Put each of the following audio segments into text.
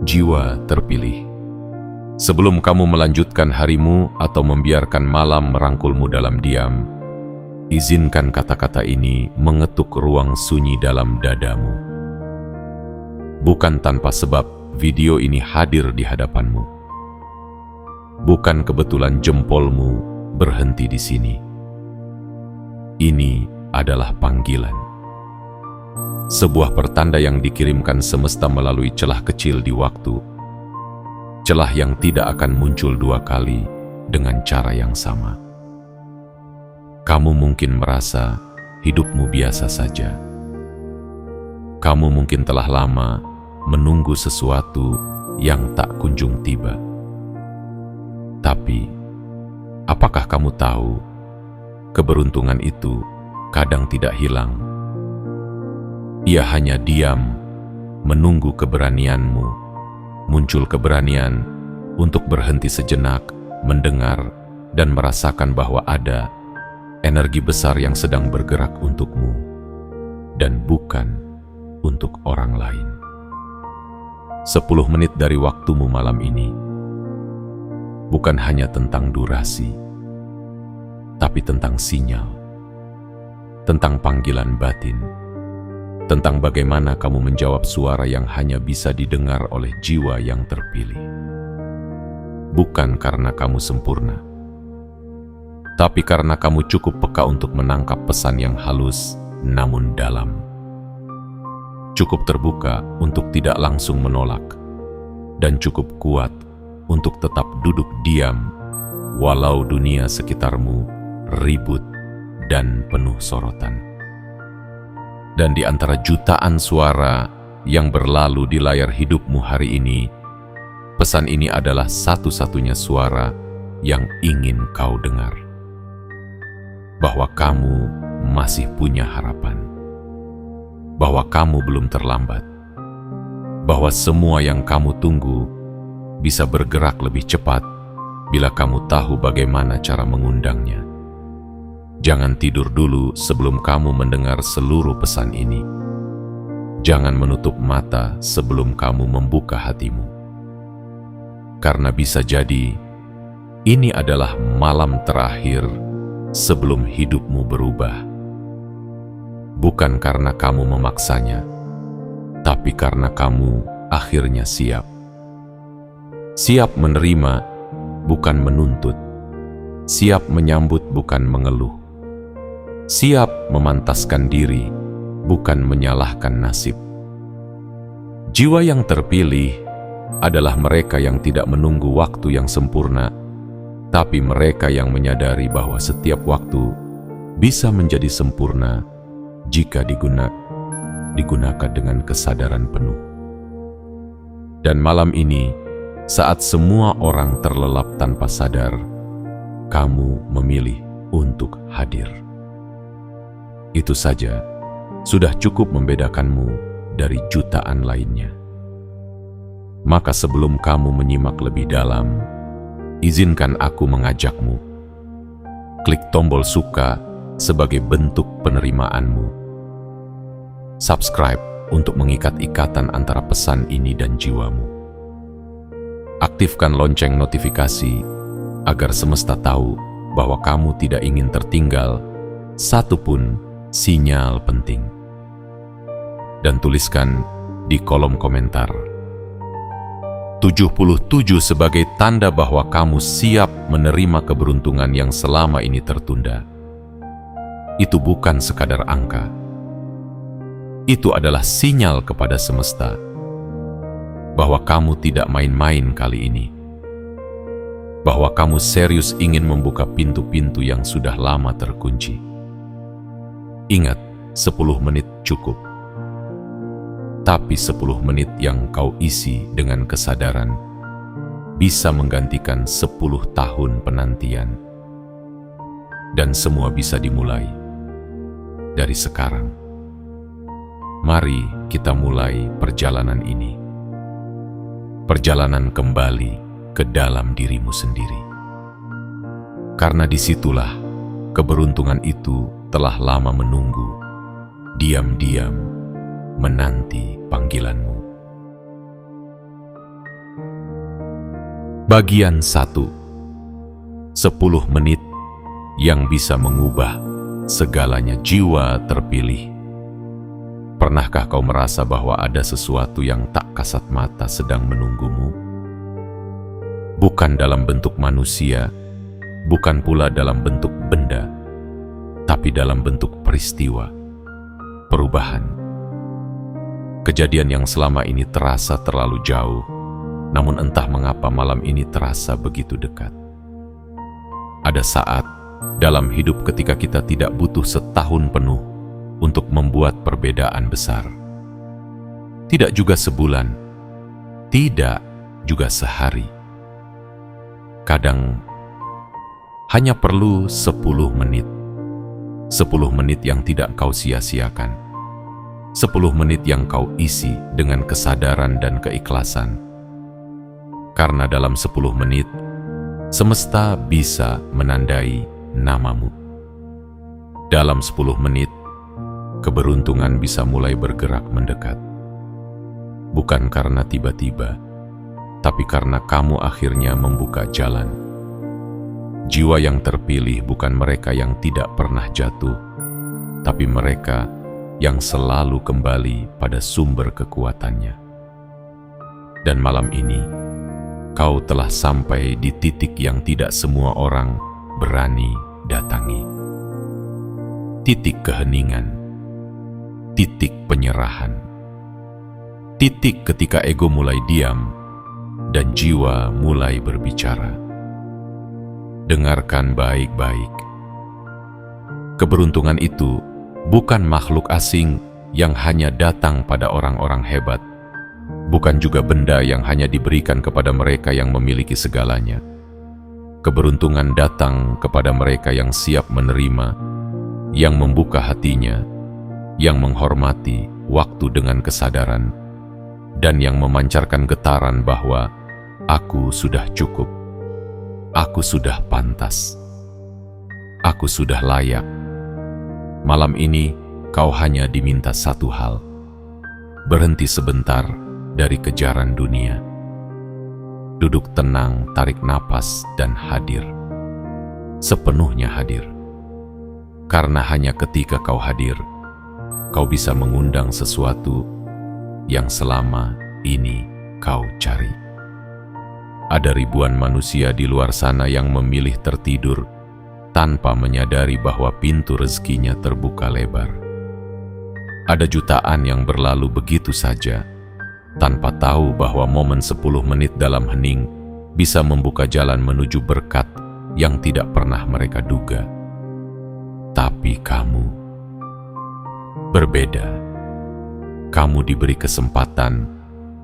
Jiwa terpilih. Sebelum kamu melanjutkan harimu atau membiarkan malam merangkulmu dalam diam, izinkan kata-kata ini mengetuk ruang sunyi dalam dadamu. Bukan tanpa sebab video ini hadir di hadapanmu. Bukan kebetulan jempolmu berhenti di sini. Ini adalah panggilan. Sebuah pertanda yang dikirimkan semesta melalui celah kecil di waktu. Celah yang tidak akan muncul dua kali dengan cara yang sama. Kamu mungkin merasa hidupmu biasa saja. Kamu mungkin telah lama menunggu sesuatu yang tak kunjung tiba. Tapi, apakah kamu tahu, keberuntungan itu kadang tidak hilang. Ia hanya diam, menunggu keberanianmu, muncul keberanian untuk berhenti sejenak, mendengar, dan merasakan bahwa ada energi besar yang sedang bergerak untukmu, dan bukan untuk orang lain. 10 menit dari waktumu malam ini, bukan hanya tentang durasi, tapi tentang sinyal, tentang panggilan batin, tentang bagaimana kamu menjawab suara yang hanya bisa didengar oleh jiwa yang terpilih. Bukan karena kamu sempurna, tapi karena kamu cukup peka untuk menangkap pesan yang halus namun dalam. Cukup terbuka untuk tidak langsung menolak, dan cukup kuat untuk tetap duduk diam walau dunia sekitarmu ribut dan penuh sorotan. Dan di antara jutaan suara yang berlalu di layar hidupmu hari ini, pesan ini adalah satu-satunya suara yang ingin kau dengar. Bahwa kamu masih punya harapan. Bahwa kamu belum terlambat. Bahwa semua yang kamu tunggu bisa bergerak lebih cepat bila kamu tahu bagaimana cara mengundangnya. Jangan tidur dulu sebelum kamu mendengar seluruh pesan ini. Jangan menutup mata sebelum kamu membuka hatimu. Karena bisa jadi, ini adalah malam terakhir sebelum hidupmu berubah. Bukan karena kamu memaksanya, tapi karena kamu akhirnya siap. Siap menerima, bukan menuntut. Siap menyambut, bukan mengeluh. Siap memantaskan diri, bukan menyalahkan nasib. Jiwa yang terpilih adalah mereka yang tidak menunggu waktu yang sempurna, tapi mereka yang menyadari bahwa setiap waktu bisa menjadi sempurna jika digunakan dengan kesadaran penuh. Dan malam ini, saat semua orang terlelap tanpa sadar, kamu memilih untuk hadir. Itu saja sudah cukup membedakanmu dari jutaan lainnya. Maka sebelum kamu menyimak lebih dalam, izinkan aku mengajakmu. Klik tombol suka sebagai bentuk penerimaanmu. Subscribe untuk mengikat ikatan antara pesan ini dan jiwamu. Aktifkan lonceng notifikasi agar semesta tahu bahwa kamu tidak ingin tertinggal satupun sinyal penting. Dan tuliskan di kolom komentar 77 sebagai tanda bahwa kamu siap menerima keberuntungan yang selama ini tertunda. Itu bukan sekadar angka. Itu adalah sinyal kepada semesta bahwa kamu tidak main-main kali ini. Bahwa kamu serius ingin membuka pintu-pintu yang sudah lama terkunci. Ingat, 10 menit cukup. Tapi 10 menit yang kau isi dengan kesadaran bisa menggantikan 10 tahun penantian. Dan semua bisa dimulai dari sekarang. Mari kita mulai perjalanan ini. Perjalanan kembali ke dalam dirimu sendiri. Karena disitulah keberuntungan itu telah lama menunggu, diam-diam menanti panggilanmu. Bagian 1. 10 menit yang bisa mengubah segalanya. Jiwa terpilih. Pernahkah kau merasa bahwa ada sesuatu yang tak kasat mata sedang menunggumu? Bukan dalam bentuk manusia, bukan pula dalam bentuk benda, tapi dalam bentuk peristiwa, perubahan. Kejadian yang selama ini terasa terlalu jauh, namun entah mengapa malam ini terasa begitu dekat. Ada saat dalam hidup ketika kita tidak butuh setahun penuh untuk membuat perbedaan besar. Tidak juga sebulan, tidak juga sehari. Kadang hanya perlu 10 menit. 10 menit yang tidak kau sia-siakan. 10 menit yang kau isi dengan kesadaran dan keikhlasan. Karena dalam 10 menit, semesta bisa menandai namamu. Dalam 10 menit, keberuntungan bisa mulai bergerak mendekat. Bukan karena tiba-tiba, tapi karena kamu akhirnya membuka jalan. Jiwa yang terpilih bukan mereka yang tidak pernah jatuh, tapi mereka yang selalu kembali pada sumber kekuatannya. Dan malam ini, kau telah sampai di titik yang tidak semua orang berani datangi. Titik keheningan, titik penyerahan, titik ketika ego mulai diam dan jiwa mulai berbicara. Dengarkan baik-baik. Keberuntungan itu bukan makhluk asing yang hanya datang pada orang-orang hebat, bukan juga benda yang hanya diberikan kepada mereka yang memiliki segalanya. Keberuntungan datang kepada mereka yang siap menerima, yang membuka hatinya, yang menghormati waktu dengan kesadaran, dan yang memancarkan getaran bahwa aku sudah cukup, aku sudah pantas, aku sudah layak. Malam ini kau hanya diminta satu hal: berhenti sebentar dari kejaran dunia. Duduk tenang, tarik napas, dan hadir. Sepenuhnya hadir. Karena hanya ketika kau hadir, kau bisa mengundang sesuatu yang selama ini kau cari. Ada ribuan manusia di luar sana yang memilih tertidur tanpa menyadari bahwa pintu rezekinya terbuka lebar. Ada jutaan yang berlalu begitu saja, tanpa tahu bahwa momen 10 menit dalam hening bisa membuka jalan menuju berkat yang tidak pernah mereka duga. Tapi kamu berbeda. Kamu diberi kesempatan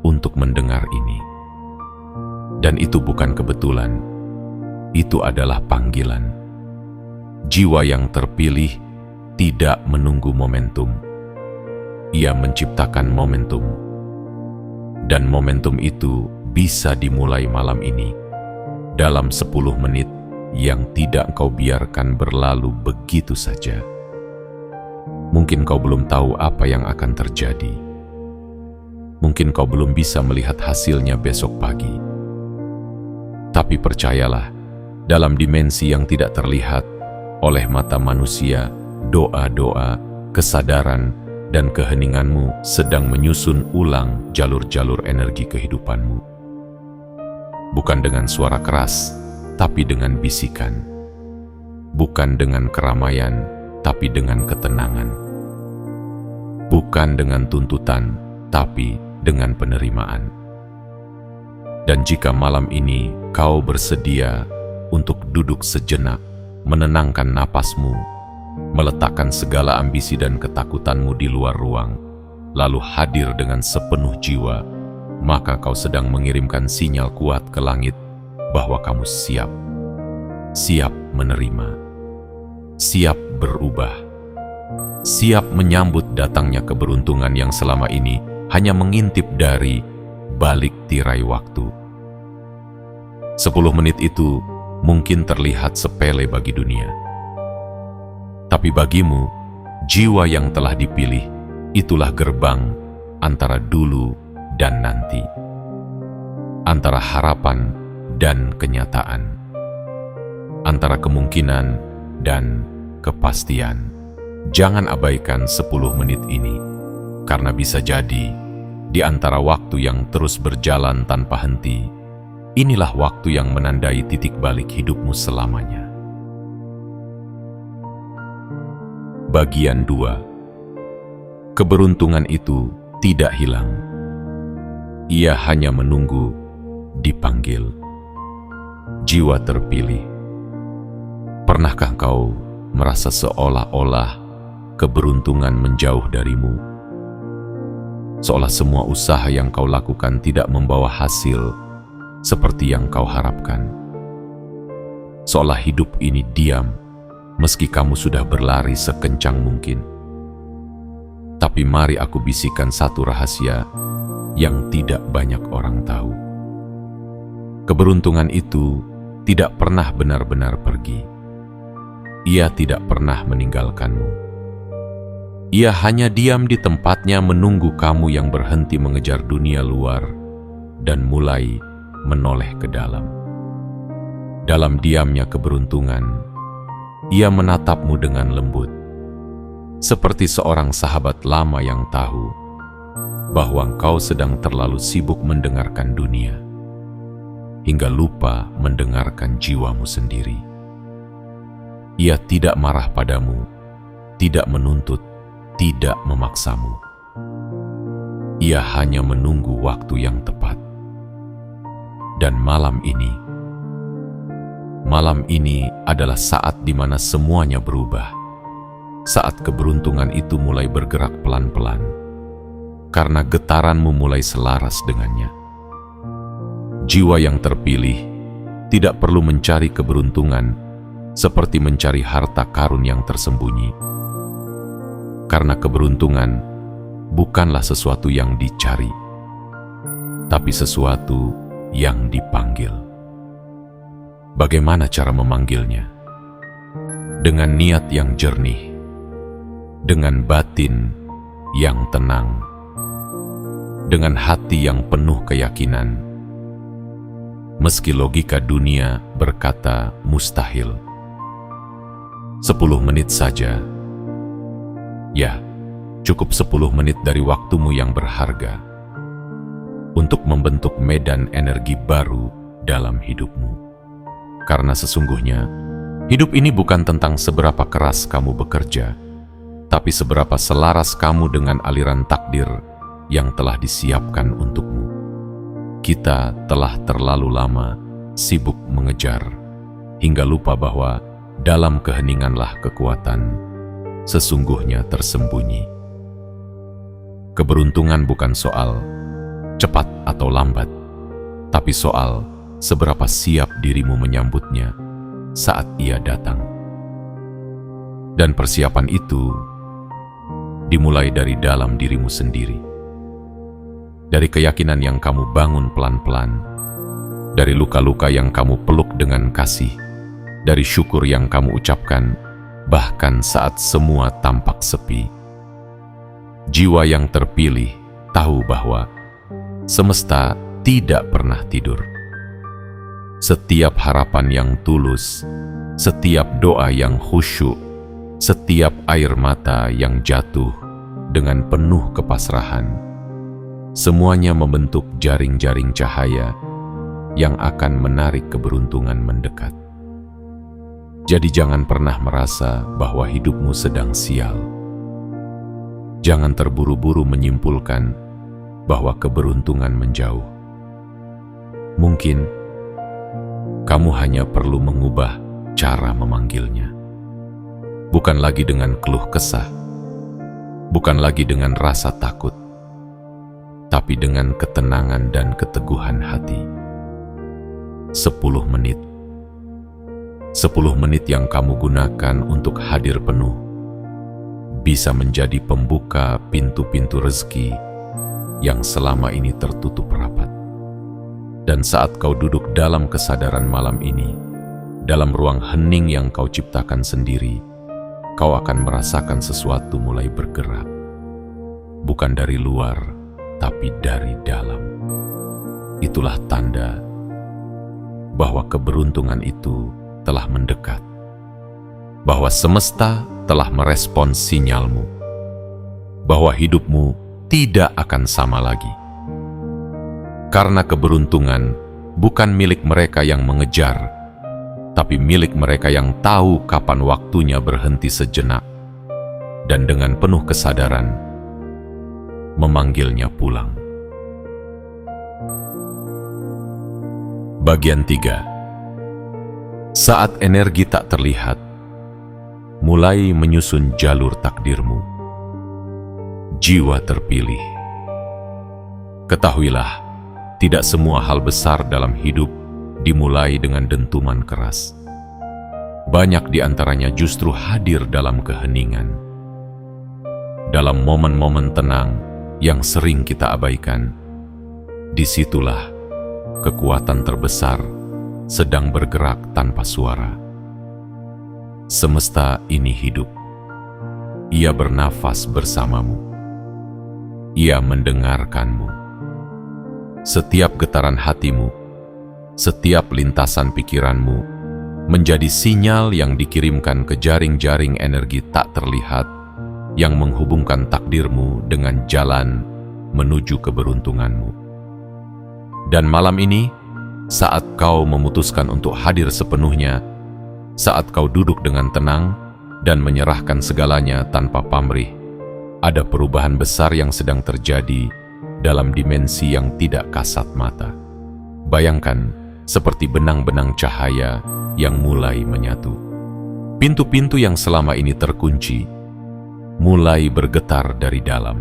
untuk mendengar ini. Dan itu bukan kebetulan, itu adalah panggilan. Jiwa yang terpilih tidak menunggu momentum. Ia menciptakan momentum. Dan momentum itu bisa dimulai malam ini, dalam 10 menit yang tidak kau biarkan berlalu begitu saja. Mungkin kau belum tahu apa yang akan terjadi. Mungkin kau belum bisa melihat hasilnya besok pagi. Tapi percayalah, dalam dimensi yang tidak terlihat oleh mata manusia, doa-doa, kesadaran, dan keheninganmu sedang menyusun ulang jalur-jalur energi kehidupanmu. Bukan dengan suara keras, tapi dengan bisikan. Bukan dengan keramaian, tapi dengan ketenangan. Bukan dengan tuntutan, tapi dengan penerimaan. Dan jika malam ini kau bersedia untuk duduk sejenak, menenangkan napasmu, meletakkan segala ambisi dan ketakutanmu di luar ruang, lalu hadir dengan sepenuh jiwa, maka kau sedang mengirimkan sinyal kuat ke langit bahwa kamu siap, siap menerima, siap berubah, siap menyambut datangnya keberuntungan yang selama ini hanya mengintip dari balik tirai waktu. 10 menit itu mungkin terlihat sepele bagi dunia. Tapi bagimu, jiwa yang telah dipilih, itulah gerbang antara dulu dan nanti. Antara harapan dan kenyataan, antara kemungkinan dan kepastian. Jangan abaikan 10 menit ini, karena bisa jadi di antara waktu yang terus berjalan tanpa henti, inilah waktu yang menandai titik balik hidupmu selamanya. Bagian 2. Keberuntungan itu tidak hilang. Ia hanya menunggu dipanggil. Jiwa terpilih. Pernahkah kau merasa seolah-olah keberuntungan menjauh darimu? Seolah semua usaha yang kau lakukan tidak membawa hasil seperti yang kau harapkan. Seolah hidup ini diam meski kamu sudah berlari sekencang mungkin. Tapi mari aku bisikan satu rahasia yang tidak banyak orang tahu. Keberuntungan itu tidak pernah benar-benar pergi. Ia tidak pernah meninggalkanmu. Ia hanya diam di tempatnya menunggu kamu yang berhenti mengejar dunia luar dan mulai menoleh ke dalam. Dalam diamnya keberuntungan, ia menatapmu dengan lembut, seperti seorang sahabat lama yang tahu bahwa engkau sedang terlalu sibuk mendengarkan dunia, hingga lupa mendengarkan jiwamu sendiri. Ia tidak marah padamu, tidak menuntut, tidak memaksamu. Ia hanya menunggu waktu yang tepat. Dan malam ini adalah saat di mana semuanya berubah. Saat keberuntungan itu mulai bergerak pelan-pelan, karena getaranmu mulai selaras dengannya. Jiwa yang terpilih tidak perlu mencari keberuntungan seperti mencari harta karun yang tersembunyi. Karena keberuntungan bukanlah sesuatu yang dicari, tapi sesuatu yang dipanggil. Bagaimana cara memanggilnya? Dengan niat yang jernih, dengan batin yang tenang, dengan hati yang penuh keyakinan. Meski logika dunia berkata mustahil. 10 menit saja. Ya, cukup 10 menit dari waktumu yang berharga untuk membentuk medan energi baru dalam hidupmu. Karena sesungguhnya, hidup ini bukan tentang seberapa keras kamu bekerja, tapi seberapa selaras kamu dengan aliran takdir yang telah disiapkan untukmu. Kita telah terlalu lama sibuk mengejar, hingga lupa bahwa dalam keheninganlah kekuatan sesungguhnya tersembunyi. Keberuntungan bukan soal cepat atau lambat, tapi soal seberapa siap dirimu menyambutnya saat ia datang. Dan persiapan itu dimulai dari dalam dirimu sendiri. Dari keyakinan yang kamu bangun pelan-pelan, dari luka-luka yang kamu peluk dengan kasih, dari syukur yang kamu ucapkan bahkan saat semua tampak sepi. Jiwa yang terpilih tahu bahwa semesta tidak pernah tidur. Setiap harapan yang tulus, setiap doa yang khusyuk, setiap air mata yang jatuh dengan penuh kepasrahan, semuanya membentuk jaring-jaring cahaya yang akan menarik keberuntungan mendekat. Jadi jangan pernah merasa bahwa hidupmu sedang sial. Jangan terburu-buru menyimpulkan bahwa keberuntungan menjauh. Mungkin kamu hanya perlu mengubah cara memanggilnya. Bukan lagi dengan keluh kesah, bukan lagi dengan rasa takut, tapi dengan ketenangan dan keteguhan hati. 10 menit. 10 menit yang kamu gunakan untuk hadir penuh bisa menjadi pembuka pintu-pintu rezeki yang selama ini tertutup rapat. Dan saat kau duduk dalam kesadaran malam ini, dalam ruang hening yang kau ciptakan sendiri, kau akan merasakan sesuatu mulai bergerak. Bukan dari luar, tapi dari dalam. Itulah tanda bahwa keberuntungan itu telah mendekat, bahwa semesta telah merespons sinyalmu, bahwa hidupmu tidak akan sama lagi. Karena keberuntungan bukan milik mereka yang mengejar, tapi milik mereka yang tahu kapan waktunya berhenti sejenak dan dengan penuh kesadaran memanggilnya pulang. Bagian 3. Saat energi tak terlihat, mulai menyusun jalur takdirmu. Jiwa terpilih. Ketahuilah, tidak semua hal besar dalam hidup dimulai dengan dentuman keras. Banyak di antaranya justru hadir dalam keheningan. Dalam momen-momen tenang yang sering kita abaikan, disitulah kekuatan terbesar sedang bergerak tanpa suara. Semesta ini hidup. Ia bernafas bersamamu. Ia mendengarkanmu. Setiap getaran hatimu, setiap lintasan pikiranmu menjadi sinyal yang dikirimkan ke jaring-jaring energi tak terlihat yang menghubungkan takdirmu dengan jalan menuju keberuntunganmu. Dan malam ini, saat kau memutuskan untuk hadir sepenuhnya, saat kau duduk dengan tenang dan menyerahkan segalanya tanpa pamrih, ada perubahan besar yang sedang terjadi dalam dimensi yang tidak kasat mata. Bayangkan seperti benang-benang cahaya yang mulai menyatu. Pintu-pintu yang selama ini terkunci mulai bergetar dari dalam.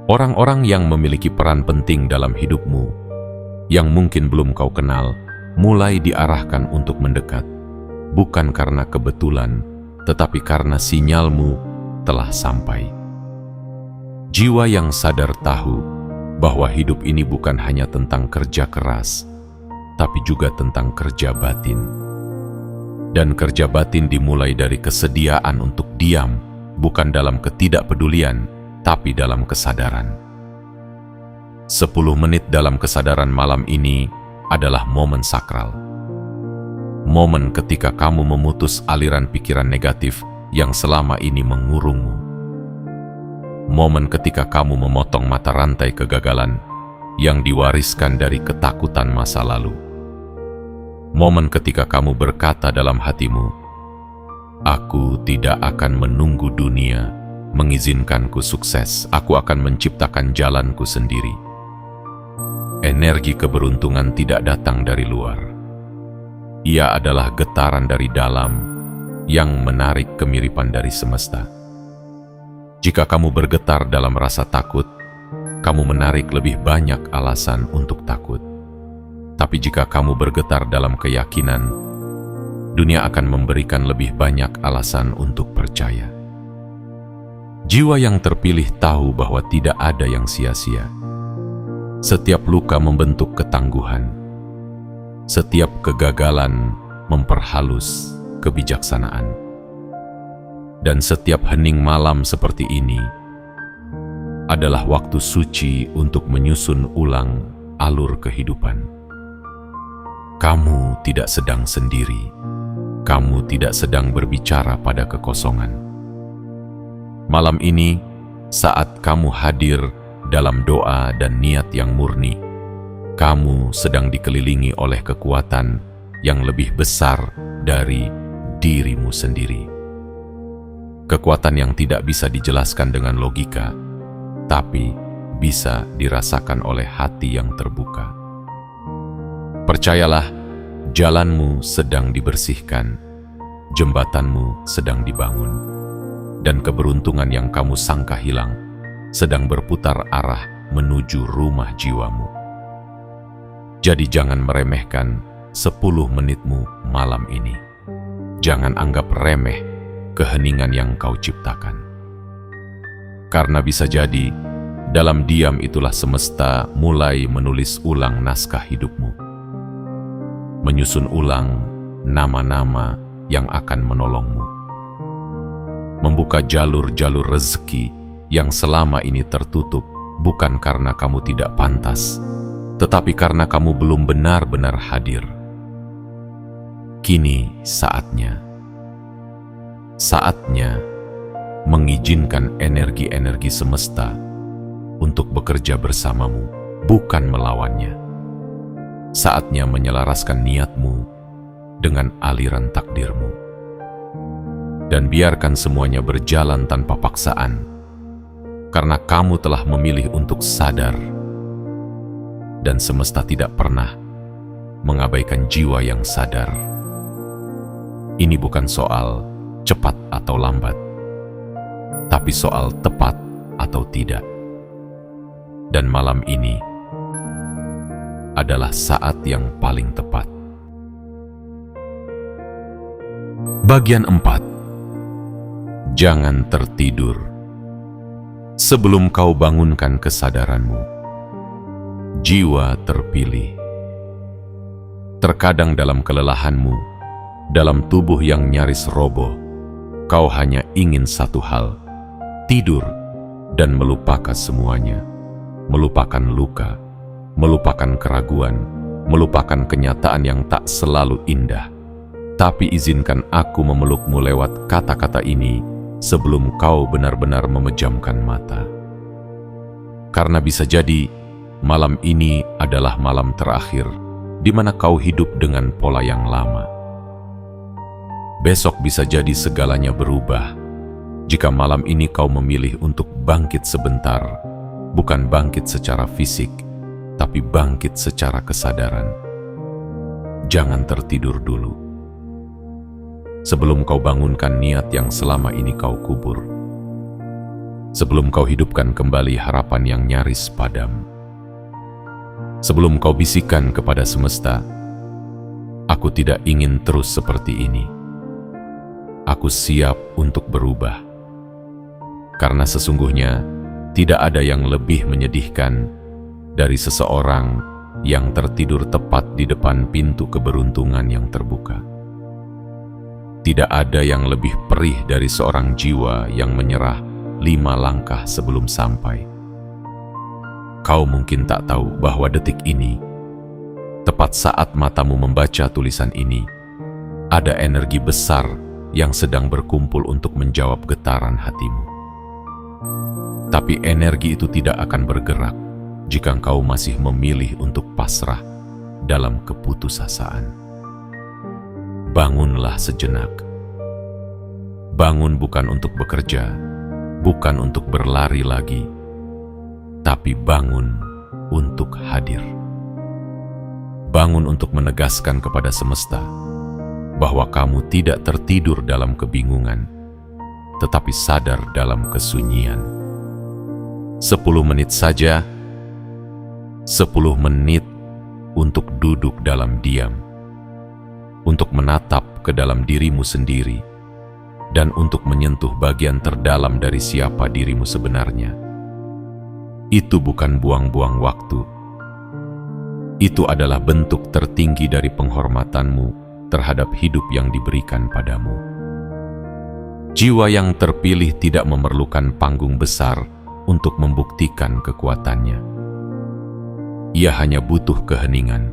Orang-orang yang memiliki peran penting dalam hidupmu yang mungkin belum kau kenal, mulai diarahkan untuk mendekat, bukan karena kebetulan, tetapi karena sinyalmu telah sampai. Jiwa yang sadar tahu bahwa hidup ini bukan hanya tentang kerja keras, tapi juga tentang kerja batin. Dan kerja batin dimulai dari kesediaan untuk diam, bukan dalam ketidakpedulian, tapi dalam kesadaran. 10 menit dalam kesadaran malam ini adalah momen sakral. Momen ketika kamu memutus aliran pikiran negatif yang selama ini mengurungmu. Momen ketika kamu memotong mata rantai kegagalan yang diwariskan dari ketakutan masa lalu. Momen ketika kamu berkata dalam hatimu, "Aku tidak akan menunggu dunia mengizinkanku sukses, aku akan menciptakan jalanku sendiri." Energi keberuntungan tidak datang dari luar. Ia adalah getaran dari dalam yang menarik kemiripan dari semesta. Jika kamu bergetar dalam rasa takut, kamu menarik lebih banyak alasan untuk takut. Tapi jika kamu bergetar dalam keyakinan, dunia akan memberikan lebih banyak alasan untuk percaya. Jiwa yang terpilih tahu bahwa tidak ada yang sia-sia. Setiap luka membentuk ketangguhan. Setiap kegagalan memperhalus kebijaksanaan. Dan setiap hening malam seperti ini adalah waktu suci untuk menyusun ulang alur kehidupan. Kamu tidak sedang sendiri. Kamu tidak sedang berbicara pada kekosongan. Malam ini, saat kamu hadir dalam doa dan niat yang murni, kamu sedang dikelilingi oleh kekuatan yang lebih besar dari dirimu sendiri. Kekuatan yang tidak bisa dijelaskan dengan logika, tapi bisa dirasakan oleh hati yang terbuka. Percayalah, jalanmu sedang dibersihkan, jembatanmu sedang dibangun, dan keberuntungan yang kamu sangka hilang sedang berputar arah menuju rumah jiwamu. Jadi jangan meremehkan 10 menitmu malam ini. Jangan anggap remeh keheningan yang kau ciptakan. Karena bisa jadi, dalam diam itulah semesta mulai menulis ulang naskah hidupmu. Menyusun ulang nama-nama yang akan menolongmu. Membuka jalur-jalur rezeki yang selama ini tertutup bukan karena kamu tidak pantas, tetapi karena kamu belum benar-benar hadir. Kini saatnya mengizinkan energi-energi semesta untuk bekerja bersamamu, bukan melawannya. Saatnya menyelaraskan niatmu dengan aliran takdirmu. Dan biarkan semuanya berjalan tanpa paksaan, karena kamu telah memilih untuk sadar. Dan semesta tidak pernah mengabaikan jiwa yang sadar. Ini bukan soal cepat atau lambat, tapi soal tepat atau tidak. Dan malam ini adalah saat yang paling tepat. Bagian 4. Jangan tertidur. Sebelum kau bangunkan kesadaranmu, jiwa terpilih. Terkadang dalam kelelahanmu, dalam tubuh yang nyaris roboh, kau hanya ingin satu hal: tidur dan melupakan semuanya. Melupakan luka, melupakan keraguan, melupakan kenyataan yang tak selalu indah. Tapi izinkan aku memelukmu lewat kata-kata ini sebelum kau benar-benar memejamkan mata. Karena bisa jadi malam ini adalah malam terakhir di mana kau hidup dengan pola yang lama. Besok bisa jadi segalanya berubah jika malam ini kau memilih untuk bangkit sebentar, bukan bangkit secara fisik, tapi bangkit secara kesadaran. Jangan tertidur dulu. Sebelum kau bangunkan niat yang selama ini kau kubur. Sebelum kau hidupkan kembali harapan yang nyaris padam. Sebelum kau bisikan kepada semesta, aku tidak ingin terus seperti ini. Aku siap untuk berubah. Karena sesungguhnya tidak ada yang lebih menyedihkan dari seseorang yang tertidur tepat di depan pintu keberuntungan yang terbuka. Tidak ada yang lebih perih dari seorang jiwa yang menyerah 5 langkah sebelum sampai. Kau mungkin tak tahu bahwa detik ini, tepat saat matamu membaca tulisan ini, ada energi besar yang sedang berkumpul untuk menjawab getaran hatimu. Tapi energi itu tidak akan bergerak jika engkau masih memilih untuk pasrah dalam keputusasaan. Bangunlah sejenak. Bangun bukan untuk bekerja, bukan untuk berlari lagi, tapi bangun untuk hadir. Bangun untuk menegaskan kepada semesta bahwa kamu tidak tertidur dalam kebingungan, tetapi sadar dalam kesunyian. 10 menit saja, 10 menit untuk duduk dalam diam, untuk menatap ke dalam dirimu sendiri, dan untuk menyentuh bagian terdalam dari siapa dirimu sebenarnya. Itu bukan buang-buang waktu. Itu adalah bentuk tertinggi dari penghormatanmu terhadap hidup yang diberikan padamu. Jiwa yang terpilih tidak memerlukan panggung besar untuk membuktikan kekuatannya. Ia hanya butuh keheningan.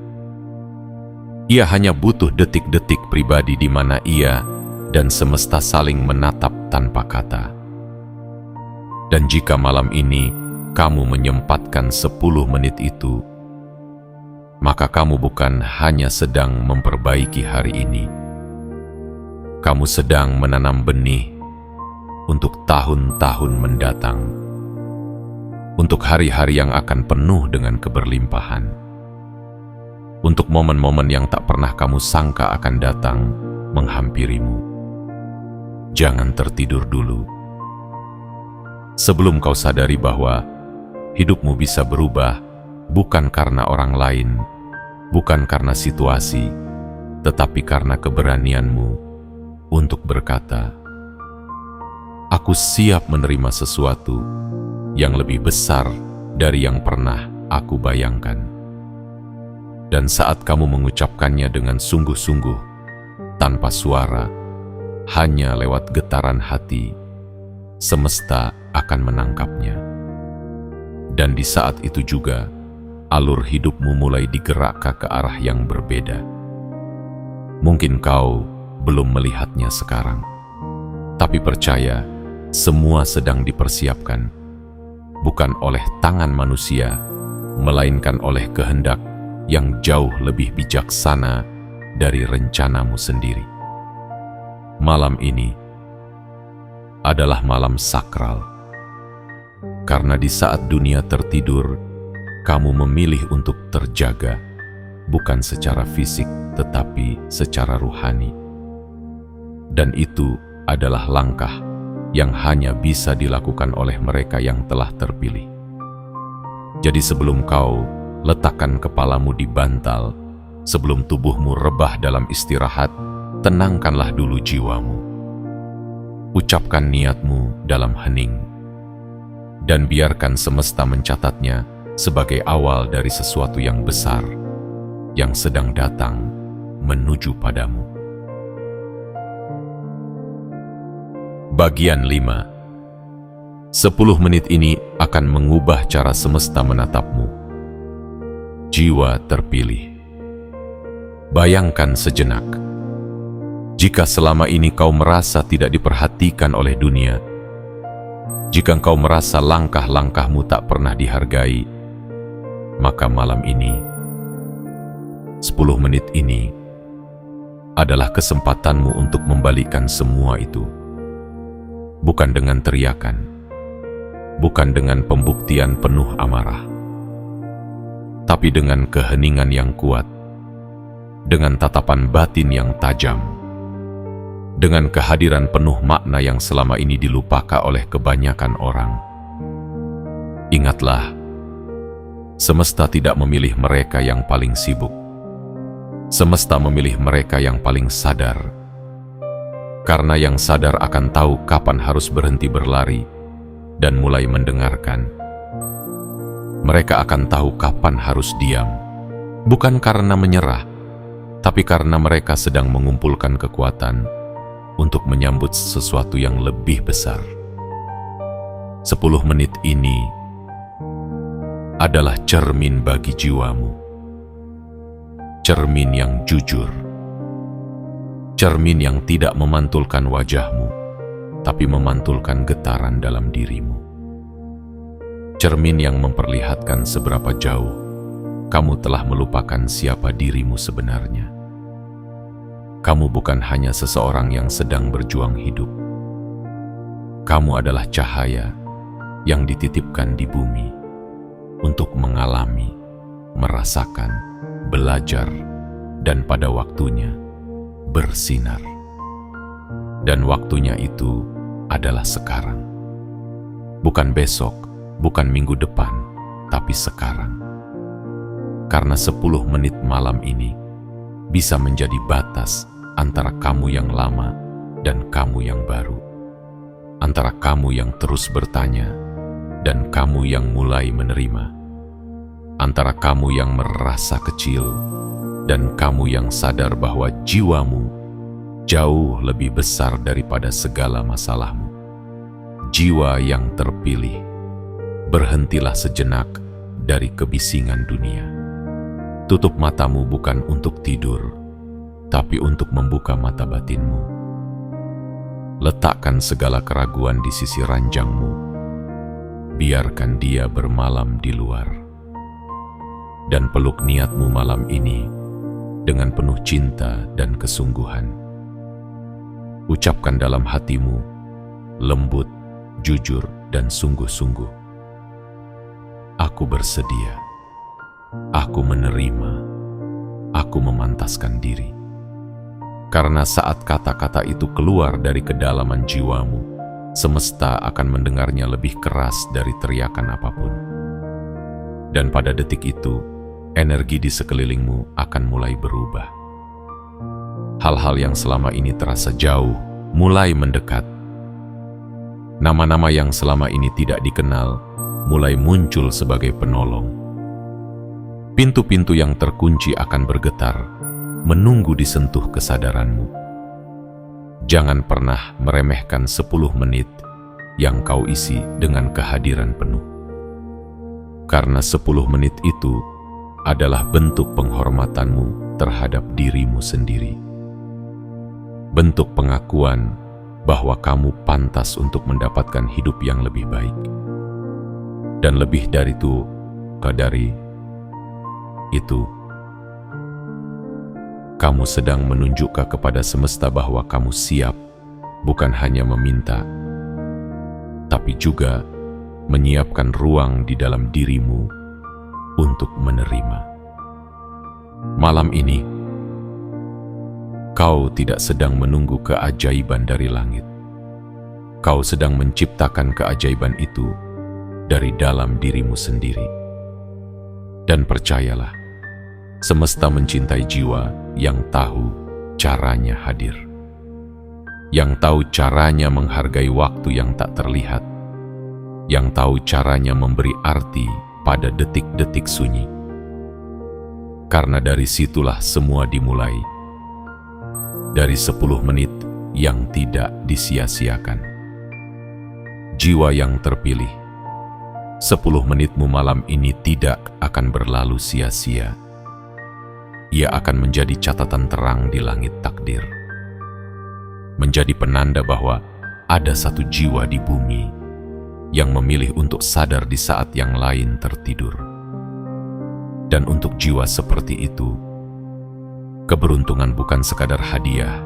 Ia hanya butuh detik-detik pribadi di mana ia dan semesta saling menatap tanpa kata. Dan jika malam ini kamu menyempatkan 10 menit itu, maka kamu bukan hanya sedang memperbaiki hari ini. Kamu sedang menanam benih untuk tahun-tahun mendatang. Untuk hari-hari yang akan penuh dengan keberlimpahan. Untuk momen-momen yang tak pernah kamu sangka akan datang menghampirimu. Jangan tertidur dulu. Sebelum kau sadari bahwa hidupmu bisa berubah bukan karena orang lain, bukan karena situasi, tetapi karena keberanianmu untuk berkata, "Aku siap menerima sesuatu yang lebih besar dari yang pernah aku bayangkan." Dan saat kamu mengucapkannya dengan sungguh-sungguh, tanpa suara, hanya lewat getaran hati, semesta akan menangkapnya. Dan di saat itu juga, alur hidupmu mulai digerakkan ke arah yang berbeda. Mungkin kau belum melihatnya sekarang, tapi percaya, semua sedang dipersiapkan, bukan oleh tangan manusia, melainkan oleh kehendak yang jauh lebih bijaksana dari rencanamu sendiri. Malam ini adalah malam sakral, karena di saat dunia tertidur, kamu memilih untuk terjaga, bukan secara fisik, tetapi secara rohani. Dan itu adalah langkah yang hanya bisa dilakukan oleh mereka yang telah terpilih. Jadi sebelum kau letakkan kepalamu di bantal, sebelum tubuhmu rebah dalam istirahat, tenangkanlah dulu jiwamu. Ucapkan niatmu dalam hening, dan biarkan semesta mencatatnya sebagai awal dari sesuatu yang besar yang sedang datang menuju padamu. Bagian 5. 10 menit ini akan mengubah cara semesta menatapmu. Jiwa terpilih. Bayangkan sejenak, jika selama ini kau merasa tidak diperhatikan oleh dunia, jika kau merasa langkah-langkahmu tak pernah dihargai, maka malam ini, 10 menit ini, adalah kesempatanmu untuk membalikkan semua itu. Bukan dengan teriakan, bukan dengan pembuktian penuh amarah, tapi dengan keheningan yang kuat, dengan tatapan batin yang tajam, dengan kehadiran penuh makna yang selama ini dilupakan oleh kebanyakan orang. Ingatlah, semesta tidak memilih mereka yang paling sibuk. Semesta memilih mereka yang paling sadar. Karena yang sadar akan tahu kapan harus berhenti berlari dan mulai mendengarkan. Mereka akan tahu kapan harus diam, bukan karena menyerah, tapi karena mereka sedang mengumpulkan kekuatan untuk menyambut sesuatu yang lebih besar. 10 menit ini adalah cermin bagi jiwamu. Cermin yang jujur. Cermin yang tidak memantulkan wajahmu, tapi memantulkan getaran dalam dirimu. Cermin yang memperlihatkan seberapa jauh kamu telah melupakan siapa dirimu sebenarnya. Kamu bukan hanya seseorang yang sedang berjuang hidup. Kamu adalah cahaya yang dititipkan di bumi untuk mengalami, merasakan, belajar, dan pada waktunya bersinar. Dan waktunya itu adalah sekarang. Bukan besok, bukan minggu depan, tapi sekarang. Karena 10 menit malam ini bisa menjadi batas antara kamu yang lama dan kamu yang baru. Antara kamu yang terus bertanya dan kamu yang mulai menerima. Antara kamu yang merasa kecil dan kamu yang sadar bahwa jiwamu jauh lebih besar daripada segala masalahmu. Jiwa yang terpilih, berhentilah sejenak dari kebisingan dunia. Tutup matamu bukan untuk tidur, tapi untuk membuka mata batinmu. Letakkan segala keraguan di sisi ranjangmu. Biarkan dia bermalam di luar. Dan peluk niatmu malam ini dengan penuh cinta dan kesungguhan. Ucapkan dalam hatimu, lembut, jujur, dan sungguh-sungguh. Aku bersedia. Aku menerima. Aku memantaskan diri. Karena saat kata-kata itu keluar dari kedalaman jiwamu, semesta akan mendengarnya lebih keras dari teriakan apapun. Dan pada detik itu, energi di sekelilingmu akan mulai berubah. Hal-hal yang selama ini terasa jauh mulai mendekat. Nama-nama yang selama ini tidak dikenal mulai muncul sebagai penolong. Pintu-pintu yang terkunci akan bergetar, menunggu disentuh kesadaranmu. Jangan pernah meremehkan 10 menit yang kau isi dengan kehadiran penuh. Karena 10 menit itu adalah bentuk penghormatanmu terhadap dirimu sendiri. bentuk pengakuan bahwa kamu pantas untuk mendapatkan hidup yang lebih baik. Dan lebih dari itu, kamu sedang menunjukkan kepada semesta bahwa kamu siap bukan hanya meminta, tapi juga menyiapkan ruang di dalam dirimu untuk menerima. Malam ini, kau tidak sedang menunggu keajaiban dari langit. Kau sedang menciptakan keajaiban itu dari dalam dirimu sendiri. Dan percayalah, semesta mencintai jiwa yang tahu caranya hadir, yang tahu caranya menghargai waktu yang tak terlihat, yang tahu caranya memberi arti pada detik-detik sunyi. Karena dari situlah semua dimulai, dari 10 menit yang tidak disia-siakan. Jiwa yang terpilih, 10 menitmu malam ini tidak akan berlalu sia-sia. Ia akan menjadi catatan terang di langit takdir, menjadi penanda bahwa ada satu jiwa di bumi yang memilih untuk sadar di saat yang lain tertidur. Dan untuk jiwa seperti itu, keberuntungan bukan sekadar hadiah,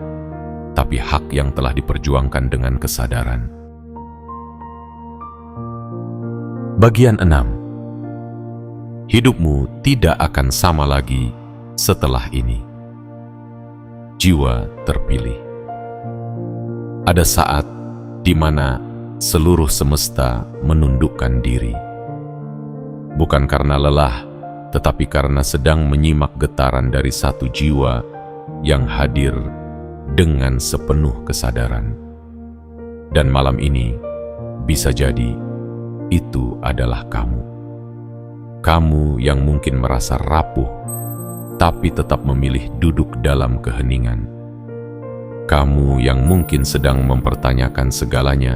tapi hak yang telah diperjuangkan dengan kesadaran. Bagian 6. Hidupmu tidak akan sama lagi setelah ini. Jiwa terpilih. Ada saat di mana seluruh semesta menundukkan diri. Bukan karena lelah, tetapi karena sedang menyimak getaran dari satu jiwa yang hadir dengan sepenuh kesadaran. Dan malam ini, bisa jadi, itu adalah kamu. Kamu yang mungkin merasa rapuh, tapi tetap memilih duduk dalam keheningan. Kamu yang mungkin sedang mempertanyakan segalanya,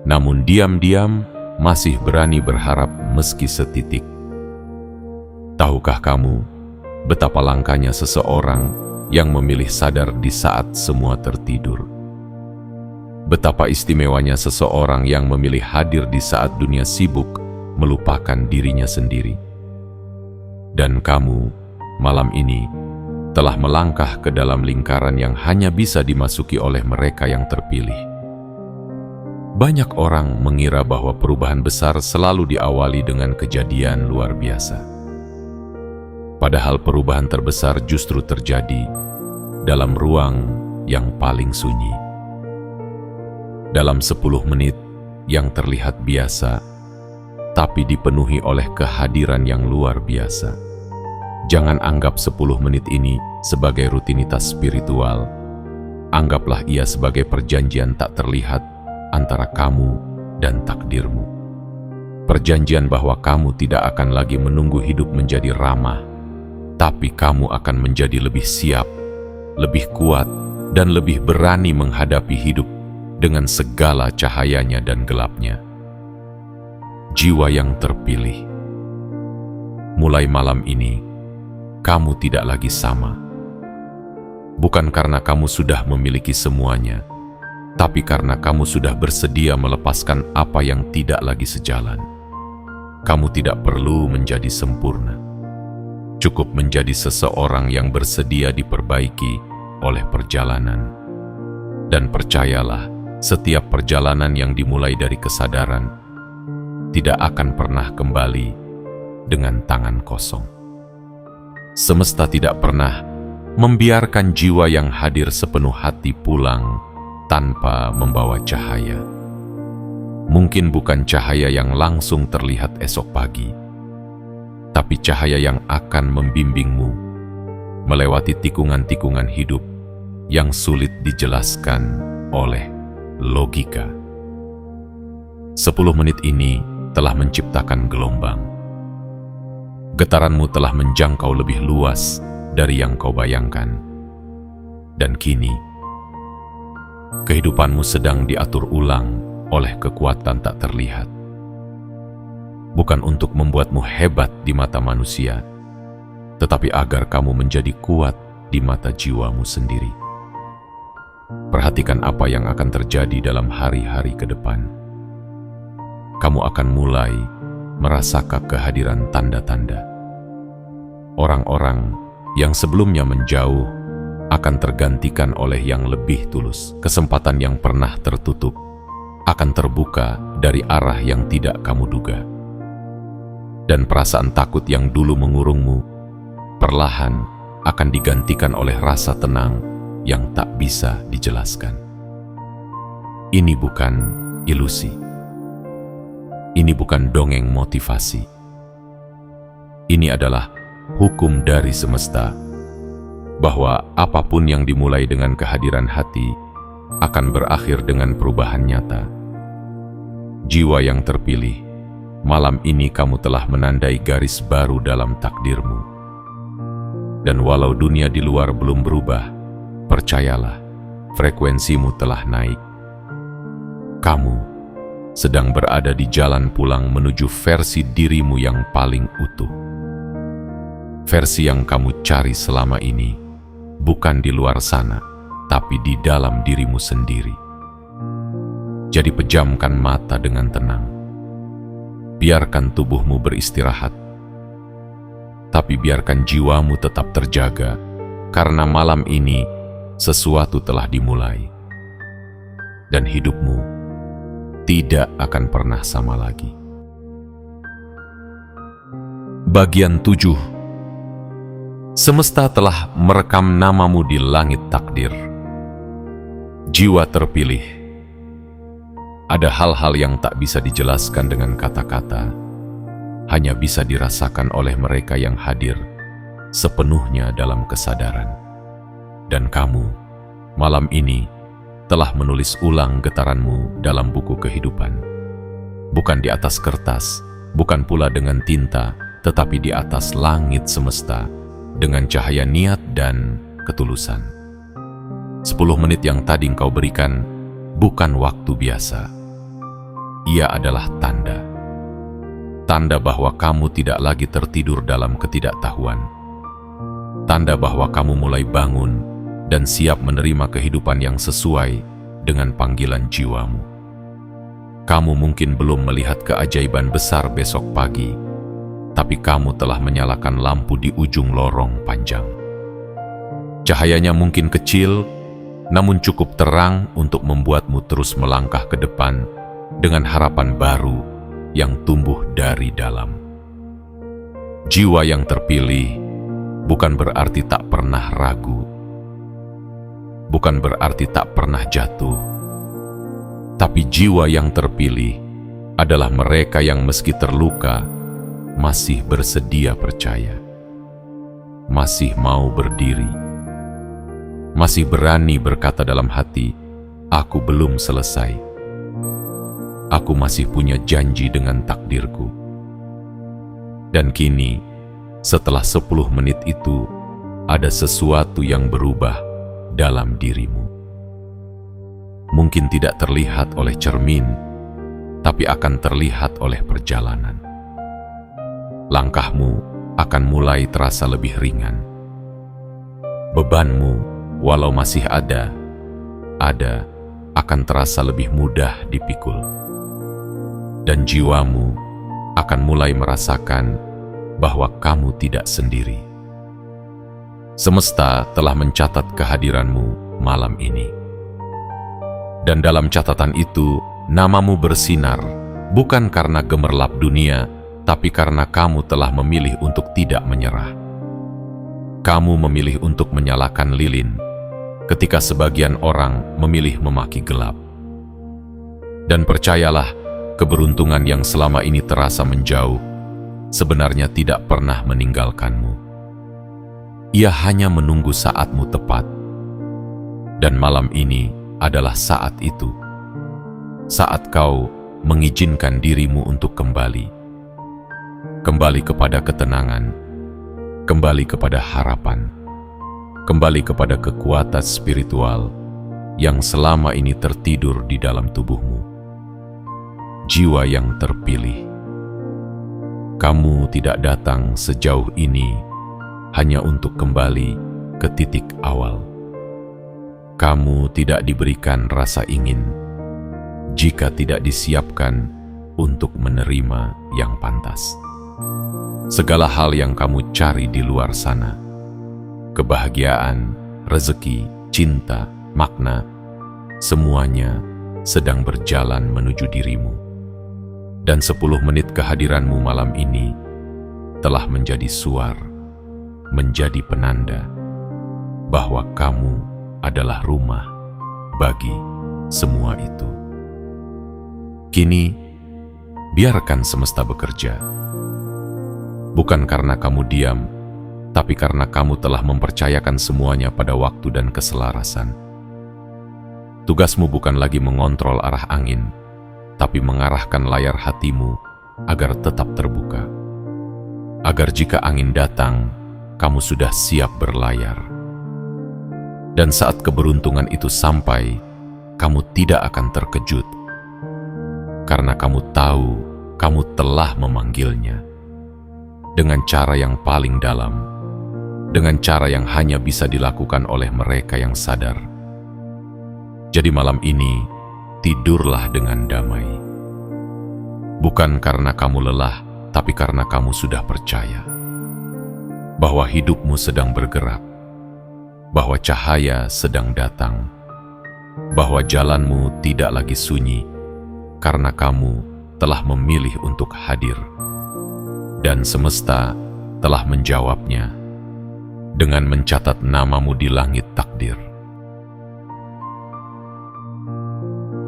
namun diam-diam masih berani berharap meski setitik. Tahukah kamu betapa langkanya seseorang yang memilih sadar di saat semua tertidur? Betapa istimewanya seseorang yang memilih hadir di saat dunia sibuk melupakan dirinya sendiri. Dan kamu malam ini telah melangkah ke dalam lingkaran yang hanya bisa dimasuki oleh mereka yang terpilih. Banyak orang mengira bahwa perubahan besar selalu diawali dengan kejadian luar biasa. Padahal perubahan terbesar justru terjadi dalam ruang yang paling sunyi. Dalam 10 menit yang terlihat biasa, tapi dipenuhi oleh kehadiran yang luar biasa. Jangan anggap 10 menit ini sebagai rutinitas spiritual. Anggaplah ia sebagai perjanjian tak terlihat antara kamu dan takdirmu. Perjanjian bahwa kamu tidak akan lagi menunggu hidup menjadi ramah, tapi kamu akan menjadi lebih siap, lebih kuat, dan lebih berani menghadapi hidup dengan segala cahayanya dan gelapnya. Jiwa yang terpilih. Mulai malam ini, kamu tidak lagi sama. Bukan karena kamu sudah memiliki semuanya, tapi karena kamu sudah bersedia melepaskan apa yang tidak lagi sejalan. Kamu tidak perlu menjadi sempurna. Cukup menjadi seseorang yang bersedia diperbaiki oleh perjalanan. Dan percayalah, setiap perjalanan yang dimulai dari kesadaran tidak akan pernah kembali dengan tangan kosong. Semesta tidak pernah membiarkan jiwa yang hadir sepenuh hati pulang tanpa membawa cahaya. Mungkin bukan cahaya yang langsung terlihat esok pagi, tapi cahaya yang akan membimbingmu melewati tikungan-tikungan hidup yang sulit dijelaskan oleh logika. 10 menit ini telah menciptakan gelombang. Getaranmu telah menjangkau lebih luas dari yang kau bayangkan. Dan kini, kehidupanmu sedang diatur ulang oleh kekuatan tak terlihat. Bukan untuk membuatmu hebat di mata manusia, tetapi agar kamu menjadi kuat di mata jiwamu sendiri. perhatikan apa yang akan terjadi dalam hari-hari ke depan. Kamu akan mulai merasakan kehadiran tanda-tanda. Orang-orang yang sebelumnya menjauh akan tergantikan oleh yang lebih tulus. Kesempatan yang pernah tertutup akan terbuka dari arah yang tidak kamu duga. Dan perasaan takut yang dulu mengurungmu perlahan akan digantikan oleh rasa tenang yang tak bisa dijelaskan. Ini bukan ilusi. Ini bukan dongeng motivasi. Ini adalah hukum dari semesta, bahwa apapun yang dimulai dengan kehadiran hati akan berakhir dengan perubahan nyata. Jiwa yang terpilih, malam ini kamu telah menandai garis baru dalam takdirmu. Dan walau dunia di luar belum berubah, percayalah, frekuensimu telah naik. Kamu sedang berada di jalan pulang menuju versi dirimu yang paling utuh. Versi yang kamu cari selama ini, bukan di luar sana, tapi di dalam dirimu sendiri. Jadi pejamkan mata dengan tenang. Biarkan tubuhmu beristirahat. Tapi biarkan jiwamu tetap terjaga, karena malam ini sesuatu telah dimulai. Dan hidupmu tidak akan pernah sama lagi. Bagian 7. Semesta telah merekam namamu di langit takdir. Jiwa terpilih. Ada hal-hal yang tak bisa dijelaskan dengan kata-kata, hanya bisa dirasakan oleh mereka yang hadir sepenuhnya dalam kesadaran. Dan kamu, malam ini, telah menulis ulang getaranmu dalam buku kehidupan. Bukan di atas kertas, bukan pula dengan tinta, tetapi di atas langit semesta, dengan cahaya niat dan ketulusan. 10 menit yang tadi engkau berikan bukan waktu biasa. Ia adalah tanda. Tanda bahwa kamu tidak lagi tertidur dalam ketidaktahuan. Tanda bahwa kamu mulai bangun dan siap menerima kehidupan yang sesuai dengan panggilan jiwamu. Kamu mungkin belum melihat keajaiban besar besok pagi, tapi kamu telah menyalakan lampu di ujung lorong panjang. Cahayanya mungkin kecil, namun cukup terang untuk membuatmu terus melangkah ke depan dengan harapan baru yang tumbuh dari dalam. Jiwa yang terpilih bukan berarti tak pernah ragu, bukan berarti tak pernah jatuh, tapi jiwa yang terpilih adalah mereka yang meski terluka, masih bersedia percaya, masih mau berdiri, masih berani berkata dalam hati, aku belum selesai. Aku masih punya janji dengan takdirku. Dan kini, setelah 10 menit itu, ada sesuatu yang berubah dalam dirimu. Mungkin tidak terlihat oleh cermin, tapi akan terlihat oleh perjalanan. Langkahmu akan mulai terasa lebih ringan. Bebanmu, walau masih ada, akan terasa lebih mudah dipikul. Dan jiwamu akan mulai merasakan bahwa kamu tidak sendiri. Semesta telah mencatat kehadiranmu malam ini. Dan dalam catatan itu, namamu bersinar, bukan karena gemerlap dunia, tapi karena kamu telah memilih untuk tidak menyerah. Kamu memilih untuk menyalakan lilin, ketika sebagian orang memilih memaki gelap. Dan percayalah, keberuntungan yang selama ini terasa menjauh, sebenarnya tidak pernah meninggalkanmu. Ia hanya menunggu saatmu tepat. Dan malam ini adalah saat itu. Saat kau mengizinkan dirimu untuk kembali kepada ketenangan, kembali kepada harapan, kembali kepada kekuatan spiritual yang selama ini tertidur di dalam tubuhmu. Jiwa yang terpilih. Kamu tidak datang sejauh ini hanya untuk kembali ke titik awal. Kamu tidak diberikan rasa ingin jika tidak disiapkan untuk menerima yang pantas. Segala hal yang kamu cari di luar sana, kebahagiaan, rezeki, cinta, makna, semuanya sedang berjalan menuju dirimu. Dan 10 menit kehadiranmu malam ini telah menjadi suar, menjadi penanda bahwa kamu adalah rumah bagi semua itu. Kini, biarkan semesta bekerja. Bukan karena kamu diam, tapi karena kamu telah mempercayakan semuanya pada waktu dan keselarasan. Tugasmu bukan lagi mengontrol arah angin, tapi mengarahkan layar hatimu agar tetap terbuka. Agar jika angin datang, kamu sudah siap berlayar. Dan saat keberuntungan itu sampai, kamu tidak akan terkejut. Karena kamu tahu, kamu telah memanggilnya. Dengan cara yang paling dalam, dengan cara yang hanya bisa dilakukan oleh mereka yang sadar. Jadi malam ini, tidurlah dengan damai. Bukan karena kamu lelah, tapi karena kamu sudah percaya bahwa hidupmu sedang bergerak, bahwa cahaya sedang datang, bahwa jalanmu tidak lagi sunyi, karena kamu telah memilih untuk hadir. Dan semesta telah menjawabnya dengan mencatat namamu di langit takdir.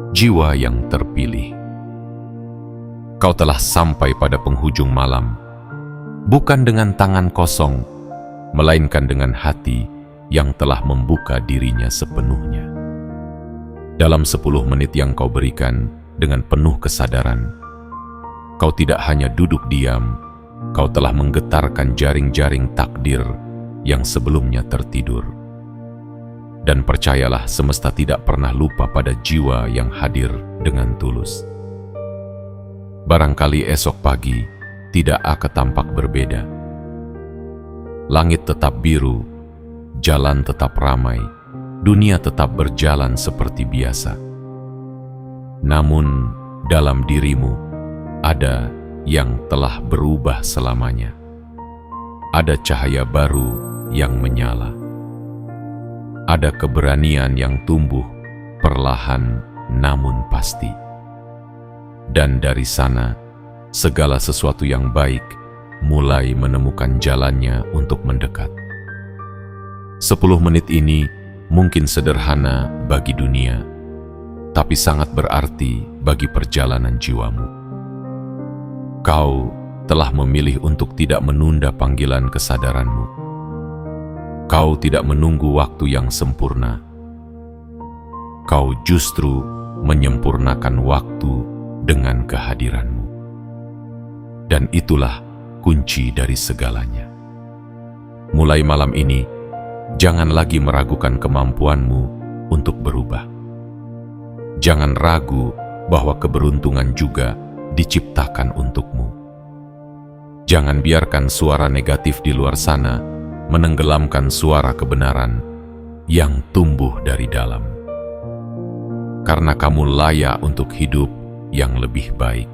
Jiwa yang terpilih, kau telah sampai pada penghujung malam, bukan dengan tangan kosong, melainkan dengan hati yang telah membuka dirinya sepenuhnya. Dalam 10 menit yang kau berikan dengan penuh kesadaran, kau tidak hanya duduk diam, kau telah menggetarkan jaring-jaring takdir yang sebelumnya tertidur. Dan percayalah, semesta tidak pernah lupa pada jiwa yang hadir dengan tulus. Barangkali esok pagi tidak akan tampak berbeda. Langit tetap biru, jalan tetap ramai, dunia tetap berjalan seperti biasa. Namun dalam dirimu ada yang telah berubah selamanya. Ada cahaya baru yang menyala. Ada keberanian yang tumbuh perlahan namun pasti. Dan dari sana, segala sesuatu yang baik mulai menemukan jalannya untuk mendekat. 10 menit ini mungkin sederhana bagi dunia, tapi sangat berarti bagi perjalanan jiwamu. Kau telah memilih untuk tidak menunda panggilan kesadaranmu. Kau tidak menunggu waktu yang sempurna. Kau justru menyempurnakan waktu dengan kehadiranmu. Dan itulah kunci dari segalanya. Mulai malam ini, jangan lagi meragukan kemampuanmu untuk berubah. Jangan ragu bahwa keberuntungan juga diciptakan untukmu. Jangan biarkan suara negatif di luar sana menenggelamkan suara kebenaran yang tumbuh dari dalam. Karena kamu layak untuk hidup yang lebih baik.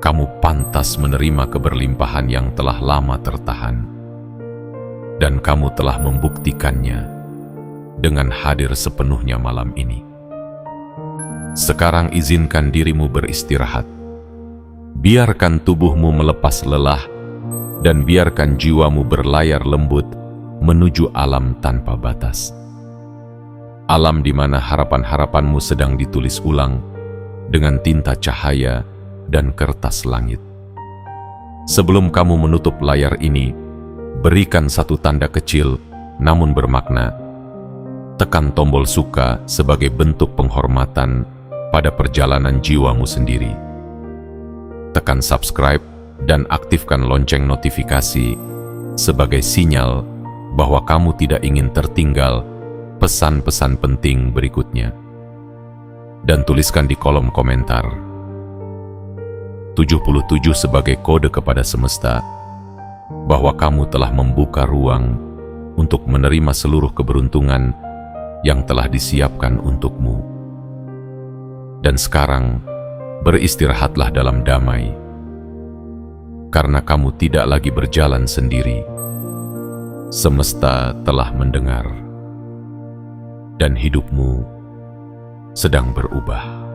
Kamu pantas menerima keberlimpahan yang telah lama tertahan. Dan kamu telah membuktikannya dengan hadir sepenuhnya malam ini. Sekarang izinkan dirimu beristirahat. Biarkan tubuhmu melepas lelah dan biarkan jiwamu berlayar lembut menuju alam tanpa batas. Alam di mana harapan-harapanmu sedang ditulis ulang dengan tinta cahaya dan kertas langit. Sebelum kamu menutup layar ini, berikan satu tanda kecil namun bermakna. Tekan tombol suka sebagai bentuk penghormatan pada perjalanan jiwamu sendiri. Tekan subscribe dan aktifkan lonceng notifikasi sebagai sinyal bahwa kamu tidak ingin tertinggal pesan-pesan penting berikutnya. Dan tuliskan di kolom komentar 77 sebagai kode kepada semesta bahwa kamu telah membuka ruang untuk menerima seluruh keberuntungan yang telah disiapkan untukmu. Dan sekarang, beristirahatlah dalam damai, karena kamu tidak lagi berjalan sendiri. Semesta telah mendengar, dan hidupmu sedang berubah.